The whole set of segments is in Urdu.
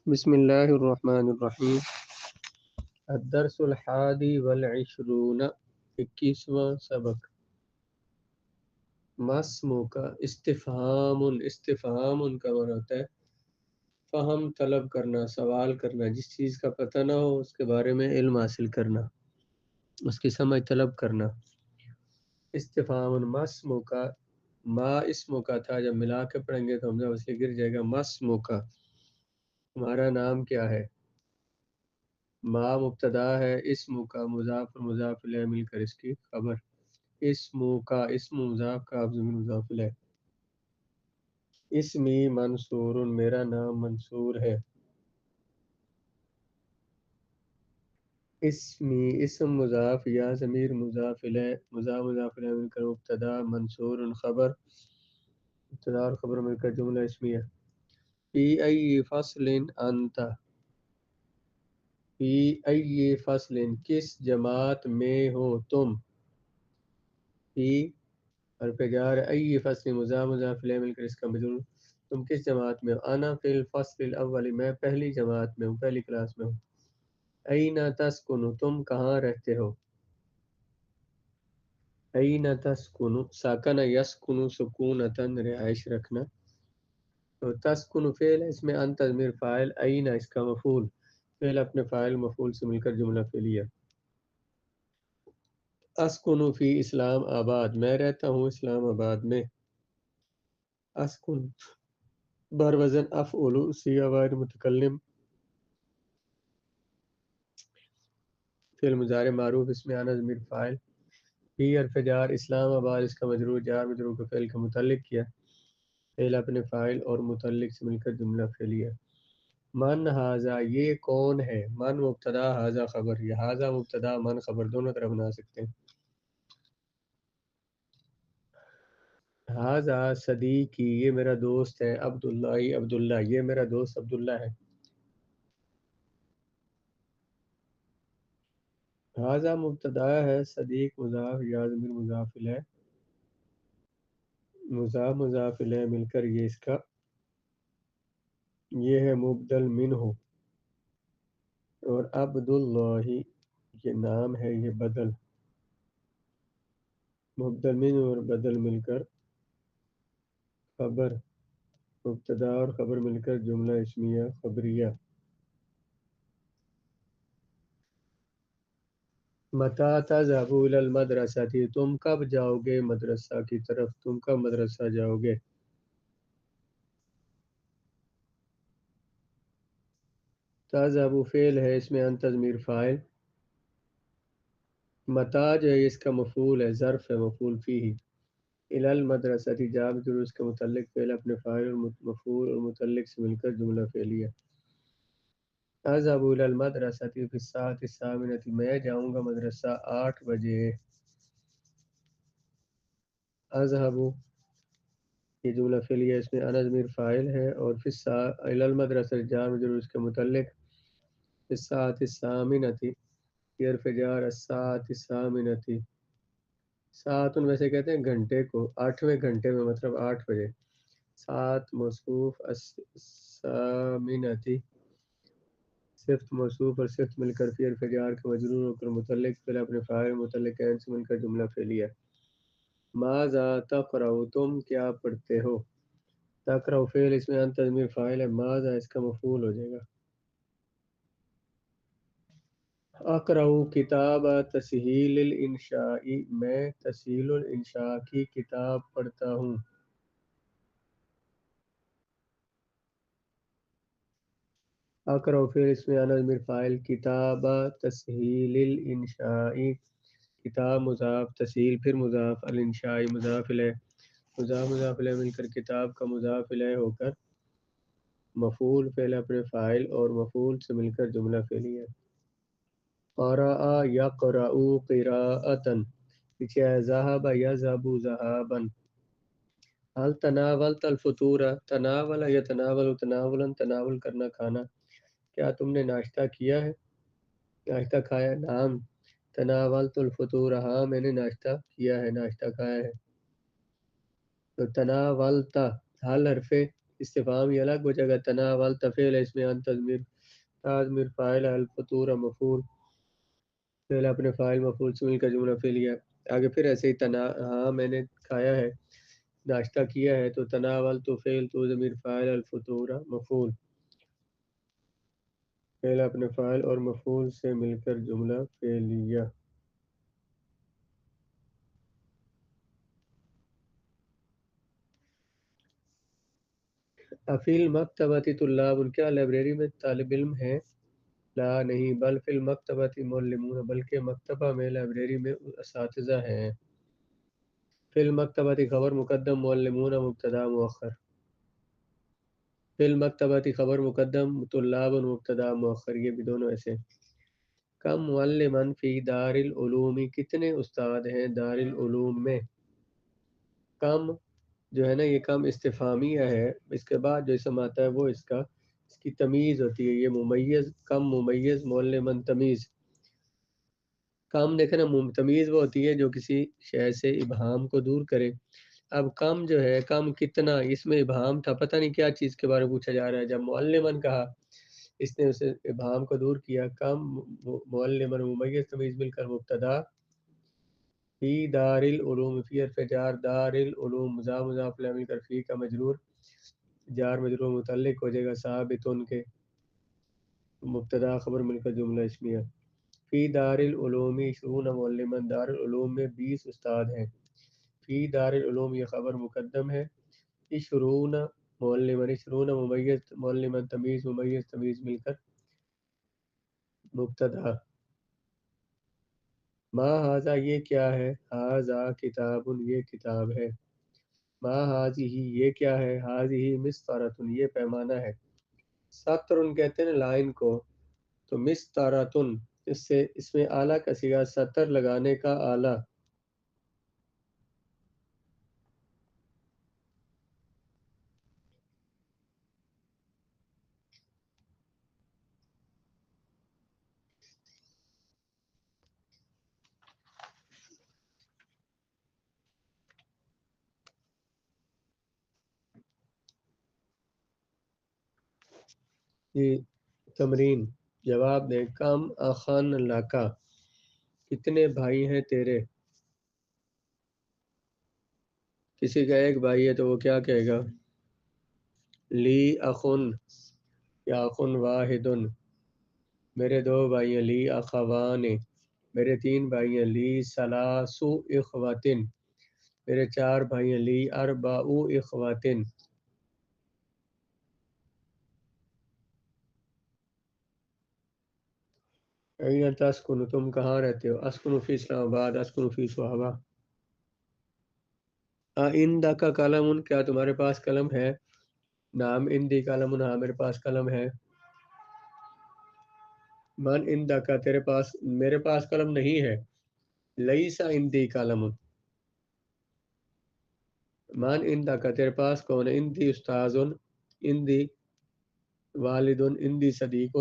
بسم اللہ الرحمن الرحیم۔ الدرس الحادی والعشرون، 21واں سبق۔ مسمو کا استفہام کا معنی ہوتا ہے فہم طلب کرنا، سوال کرنا، جس چیز کا پتہ نہ ہو اس کے بارے میں علم حاصل کرنا، اس کی سمجھ طلب کرنا۔ استفہام مسمو کا، ما اسمو کا تھا، جب ملا کے پڑھیں گے تو حمزہ وصلی گر جائے گا۔ مسمو کا، تمہارا نام کیا ہے؟ ما مبتدا ہے، اسم کا مضاف اور مضاف الیہ مل کر اس کی خبر۔ اسم کا، اسم مضاف کا ضمیر مضاف الیہ۔ اسمی منصور، میرا نام منصور ہے۔ اسمی، اسم مضاف یا ضمیر مضاف الیہ، مضاف الیہ مل کر مبتدا، منصور خبر، مبتدا اور خبر مل کر جملہ اسمیہ۔ فی ای فصل انت، فی ای فصل، کس جماعت میں ہو تم؟ فی حرف جار، ای فصل مضاف الیہ مل کر اس کا مجرور، تم کس جماعت میں ہو؟ انا فی الفصل الاول، میں پہلی جماعت میں ہوں، پہلی کلاس میں ہوں۔ این تسکن، تم کہاں رہتے ہو؟ این تسکن، ساکن یسکن سکونتن، رہائش رکھنا۔ تو تسکن فعل ہے، اس میں انت ضمیر فاعل، این اس کا مفعول، فعل اپنے فاعل مفعول سے مل کر جملہ فعلیہ۔ اسکن فی اسلام آباد، میں رہتا ہوں اسلام آباد میں۔ اسکن بر وزن افعل، صیغہ غیر متکلم، فعل مضارع معروف، اس میں انا ضمیر فاعل، فی حرف جار، اسلام آباد اس کا مجرور، جار مجرور کو فعل کا متعلق کیا، فعل اپنے فاعل اور متعلق سے مل کر جملہ فعلیہ۔ من ھذا، یہ کون ہے؟ من مبتدا، ھذا خبر، یہ ھذا مبتدا من خبر دونوں طرح بنا سکتے ہیں۔ ھذا صدیقی، یہ میرا دوست ہے۔ عبداللہ، عبداللہ، یہ میرا دوست عبداللہ ہے۔ ھذا مبتدا ہے، صدیق مضاف یا ضمیر مضاف الیہ، مضاف الیہ مل کر یہ اس کا، یہ ہے مبدل منہ، اور عبداللہ یہ نام ہے، یہ بدل، مبدل منہ اور بدل مل کر خبر، مبتدا اور خبر مل کر جملہ اسمیہ خبریہ۔ متی تذهب الی المدرسہ، تم کب جاؤ گے مدرسہ کی طرف؟ تم کب مدرسہ جاؤ گے؟ تذهب فعل ہے، اس میں انت ضمیر فاعل، متی جو ہے اس کا مفعول ہے، ظرف ہے، مفعول فیہ، الی المدرسہ جا مجرور اس کا متعلق، فعل اپنے فاعل اور مفعول اور متعلق سے مل کر جملہ فعلیہ۔ اذهب الی المدرسہ فی الساعۃ الثامنۃ، میں جاؤں گا مدرسہ 8 بجے۔ اذهب یہ جملہ فعلیہ، اس میں انا ضمیر فاعل ہے، اور فی الی المدرسہ جار مجرور اس کے متعلق، فی الساعۃ الثامنۃ یہ حرف جار، الساعۃ الثامنۃ، ساعتن ویسے کہتے ہیں گھنٹے کو، 8ویں گھنٹے میں، مطلب 8 بجے۔ ساعت موصوف، الثامنۃ صفت موصوف اور صفت مل کر فی حرف جار کا مجرور ہو کر متعلق، فعل اپنے فاعل متعلق عین سے مل کر جملہ فعلیہ۔ ماذا تقرأ، تم کیا پڑھتے ہو؟ تقرأ فعل، اس میں انت ضمیر فاعل ہے، ماذا اس کا مفعول ہو جائے گا۔ اقرأ کتاب تسہیل الانشاء، میں تسہیل الانشاء کی کتاب پڑھتا ہوں۔ اقرأ فعل، اس میں انا ضمیر فاعل، کتاب تسہیل الانشاء، کتاب مضاف، تسہیل پھر مضاف، الانشاء مضاف الیہ، مضاف الیہ مل کر کتاب کا مضاف الیہ ہو کر مفعول، فعل اپنے فاعل اور مفعول سے مل کر جملہ فعلیہ۔ قرأ یقرأ قراءۃ، پیچھے ہے ذهب یذهب ذهابا۔ هل تناولت الفطور، تناول یتناول تناولا، تناول کرنا کھانا، کیا تم نے ناشتہ کیا ہے؟ ناشتہ کھایا؟ نعم تناولت الفطور، ہاں میں نے ناشتہ کیا ہے، ناشتہ کھایا ہے۔ تو تناولتا، حل حرف استفهام یہ الگ ہو جائے گا. تناولت فعل ہے، اس میں ان تضمیر فاعل الفطور مفعول، فعل اپنے فاعل مفعول سے مل کا جملہ فعلیہ. آگے پھر ایسے ہی ہاں میں نے کھایا ہے، ناشتہ کیا ہے، تو تناول تو فعل تو ضمیر فاعل الفطور مفعول، فعل اپنے فاعل اور مفعول سے مل کر جملہ فعلیہ. افیل مکتبتی طلاب، کیا لائبریری میں طالب علم ہیں؟ لا نہیں، بل فی المکتبۃ معلمون، بلکہ مکتبہ میں لائبریری میں اساتذہ ہیں. فی المکتبۃ خبر مقدم، معلمون مبتدا مؤخر. فی المکتبۃ خبر مقدم، طلاب مبتدا مؤخر، یہ بھی دونوں ایسے. کم معلمن فی دار العلوم، کتنے استاد ہیں دار العلوم میں؟ کم جو ہے نا یہ کم استفہامیہ ہے، اس کے بعد جو اسم آتا ہے وہ اس کی تمیز ہوتی ہے. یہ ممیز، کم ممیز، معلمن تمیز. کم دیکھیں نا، تمیز وہ ہوتی ہے جو کسی شے سے ابہام کو دور کرے. اب کم جو ہے، کم کتنا، اس میں ابہام تھا، پتہ نہیں کیا چیز کے بارے میں پوچھا جا رہا ہے. جب معلمن کہا اس نے اسے ابہام کو دور کیا. کم معلمن ممیز تمیز مل کر مبتدا. فی دار العلوم، فی حرف جار، دار العلوم مضاف مضاف الیہ مل کر فی کا مجرور، جار مجرور متعلق ہو جائے گا ثابتن کے، مبتدا خبر مل کر جملہ اسمیہ. فی دار العلوم 20 معلمن، دار العلوم میں 20 استاد ہیں. فی دار العلوم یہ خبر مقدم ہے. 20 معلمن، 20 ممیز، معلمن تمیز، ممیز تمیز مل کر مبتدا. ما ھذا یہ کیا ہے؟ ھذا کتاب، یہ کتاب ہے. ما ھذہ یہ کیا ہے؟ ھذہ مسطرۃ، یہ پیمانہ ہے. سطر کہتے ہیں لائن کو، تو مسطرۃ اس میں آلہ کا صیغہ سطر لگانے کا آلہ. یہ تمرین جواب دیں. کم اخن لکا، کتنے بھائی ہیں تیرے؟ کسی کا ایک بھائی ہے تو وہ کیا کہے گا؟ لی اخن یا اخن واحدن. میرے 2 بھائی ہیں. لی اخوان، میرے 3 بھائی ہیں. لی ثلاث اخواتن، میرے 4 بھائی ہیں. لی اربع اخواتن. این تسکن، تم کہاں رہتے ہو؟ اسکن فی اسلام آباد، اسکن فی صحابہ. آئندہ کا قلم، کیا تمہارے پاس قلم ہے؟ نام اندی قلم، ہاں میرے پاس قلم ہے. من اندہ کا، تیرے پاس؟ میرے پاس قلم نہیں ہے. لیسا اندی قلم. من اندہ کا، تیرے پاس کون ہے؟ اندی استاذ، اندی والد، اندی صدیق.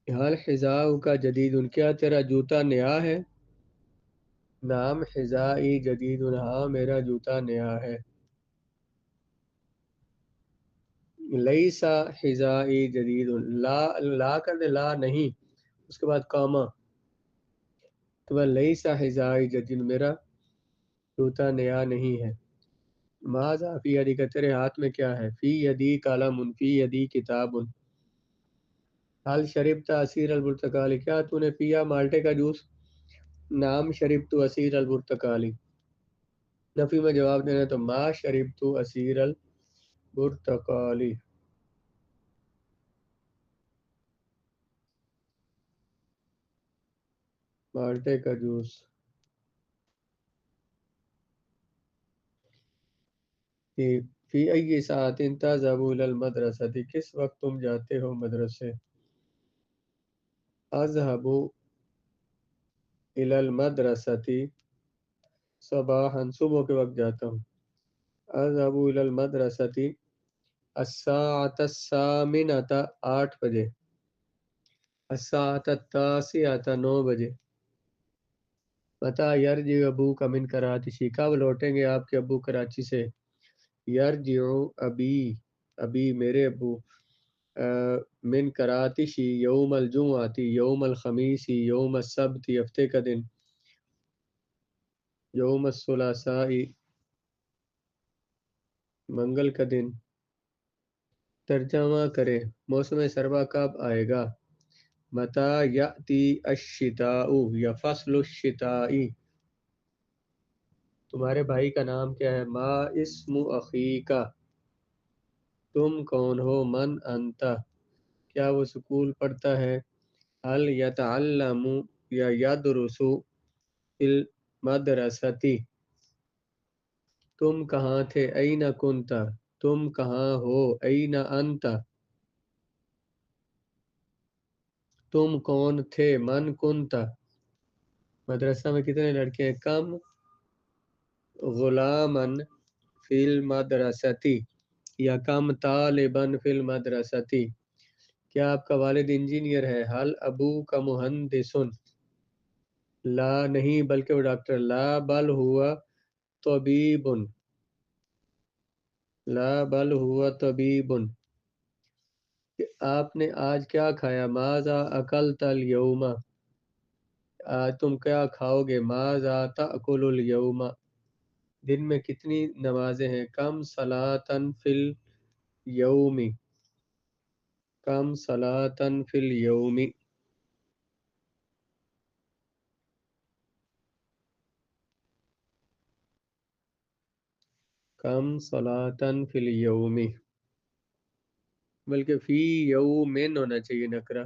حال حذاء کا جدید، کیا تیرا جوتا نیا ہے؟ نام حذائی جدید، ہاں میرا جوتا نیا ہے. لیسا حذائی جدید، لا لا کر دے، لا نہیں، اس کے بعد کاما، تو لیسا حذائی جدید، میرا جوتا نیا نہیں ہے. ماذا فی یدی کا، تیرے ہاتھ میں کیا ہے؟ فی یدی قلم، فی یدی کتاب. حل شربت عصیر البرتقالی، کیا تو نے پیا مالٹے کا جوس؟ نام شربت عصیر البرتقالی. نفی میں جواب دینا تو ما شربت عصیر البرتقالی. مالٹے کا جوس. فی ای ساعت تذهب الی المدرسہ، کس وقت تم جاتے ہو مدرسے؟ اذهب الی المدرسہ صباحا، صبح کے وقت جاتا ہوں. اذهب الی المدرسہ الساعة الثامنة 8 بجے، الساعة التاسعة 9 بجے، متى یرجع ابوک من کراچی، کب لوٹیں گے آپ کے ابو کراچی سے؟ یرجع ابی، ابی میرے ابو، من کراچی یوم الجمعہ، یوم الخمیس، یوم السبت ہفتے کا دن، یوم الثلاثاء منگل کا دن۔ ترجمہ کریں، موسم سرما کب آئے گا؟ متی یأتی الشتاء یا فصل الشتاء۔ تمہارے بھائی کا نام کیا ہے؟ ما اسم اخیک، تم کون ہو؟ من انت، کیا وہ سکول پڑھتا ہے؟ هل یتعلم یا یدرس فی المدرسۃ، تم کہاں تھے؟ این کنت، تم کہاں ہو؟ این انت، تم کون تھے؟ من کنت، مدرسہ میں کتنے لڑکے ہیں؟ کم غلامن فی المدرسۃ یا کم طالبن فی المدرسۃ، کیا آپ کا والد انجینئر ہے؟ حل ابو کا مہندسن، لا نہیں بلکہ وہ ڈاکٹر، لا بل ہوا طبیب، لا بل ہوا طبیب، کہ آپ نے آج کیا کھایا؟ ماذا اکلت اليوم، آج تم کیا کھاؤ گے؟ ماذا تأکل اليوم، دن میں کتنی نمازیں ہیں؟ کم صلاۃ فی الیوم، کم صلاۃ فی الیوم، کم صلاۃ فی الیوم، بلکہ فی یومن ہونا چاہیے نکرہ،